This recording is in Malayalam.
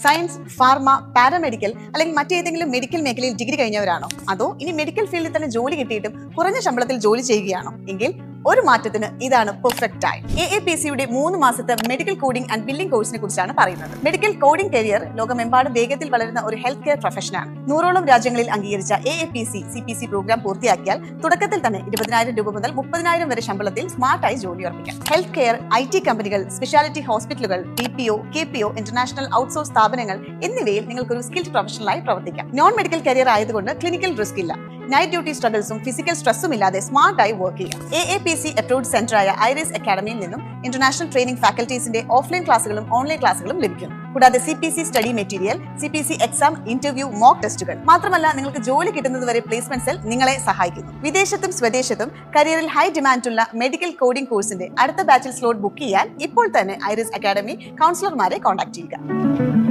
സയൻസ്, ഫാർമ, പാരാമെഡിക്കൽ അല്ലെങ്കിൽ മറ്റേതെങ്കിലും മെഡിക്കൽ മേഖലയിൽ ഡിഗ്രി കഴിഞ്ഞവരാണോ? അതോ ഇനി മെഡിക്കൽ ഫീൽഡിൽ തന്നെ ജോലി കിട്ടിയിട്ടും കുറഞ്ഞ ശമ്പളത്തിൽ ജോലി ചെയ്യുകയാണോ? എങ്കിൽ ഒരു മാറ്റത്തിന് ഇതാണ് പെർഫെക്റ്റ് ടൈം. AAPCയുടെ 3 മാസത്തെ മെഡിക്കൽ കോഡിംഗ് ആൻഡ് ബില്ലിംഗ് കോഴ്സിനെ കുറിച്ചാണ് പറയുന്നത്. മെഡിക്കൽ കോഡിംഗ് കരിയർ ലോകമെമ്പാടും വേഗത്തിൽ വളരുന്ന ഒരു ഹെൽത്ത് കെയർ പ്രൊഫഷനാണ്. 100ഓളം രാജ്യങ്ങളിൽ അംഗീകരിച്ച AAPC CPC പ്രോഗ്രാം പൂർത്തിയാക്കിയാൽ തുടക്കത്തിൽ തന്നെ 20,000 രൂപ മുതൽ 30,000 വരെ ശമ്പളത്തിൽ സ്മാർട്ടായി ജോലി ഉറപ്പിക്കാം. ഹെൽത്ത് കെയർ, IT കമ്പനികൾ, സ്പെഷ്യാലിറ്റി ഹോസ്പിറ്റലുകൾ, BPO, KPO, ഇന്റർനാഷണൽ ഔട്ട്സോഴ്സ് സ്ഥാപനങ്ങൾ എന്നിവയിൽ നിങ്ങൾക്ക് ഒരു സ്കിൽഡ് പ്രൊഫഷണലായി പ്രവർത്തിക്കാം. നോൺ മെഡിക്കൽ കരിയർ ആയതുകൊണ്ട് ക്ലിനിക്കൽ റിസ്ക് ഇല്ല. നൈറ്റ് ഡ്യൂട്ടി സ്ട്രഗിൾസും ഫിസിക്കൽ സ്ട്രെസ്സും ഇല്ലാതെ സ്മാർട്ടായി വർക്ക് ചെയ്യാം. AAPC അപ്രൂവ്ഡ് സെന്ററായ ഐറിസ് അക്കാഡമിയിൽ നിന്നും ഇന്റർനാഷണൽ ട്രെയിനിംഗ് ഫാക്കൽറ്റീസിന്റെ ഓഫ്ലൈൻ ക്ലാസുകളും ഓൺലൈൻ ക്ലാസുകളും ലഭിക്കുന്നു. കൂടാതെ CPC study material, CPC exam, interview, mock ടെസ്റ്റുകൾ മാത്രമല്ല നിങ്ങൾക്ക് ജോലി കിട്ടുന്നതുവരെ പ്ലേസ്മെന്റ് സെൽ നിങ്ങളെ സഹായിക്കുന്നു. വിദേശത്തും സ്വദേശത്തും കരിയറിൽ ഹൈ ഡിമാൻഡുള്ള മെഡിക്കൽ കോഡിംഗ് കോഴ്സിന്റെ അടുത്ത ബാച്ചിൽ സ്ലോട്ട് ബുക്ക് ചെയ്യാൻ ഇപ്പോൾ തന്നെ ഐറിസ് അക്കാഡമി കൗൺസിലർമാരെ കോൺടാക്ട് ചെയ്യുക.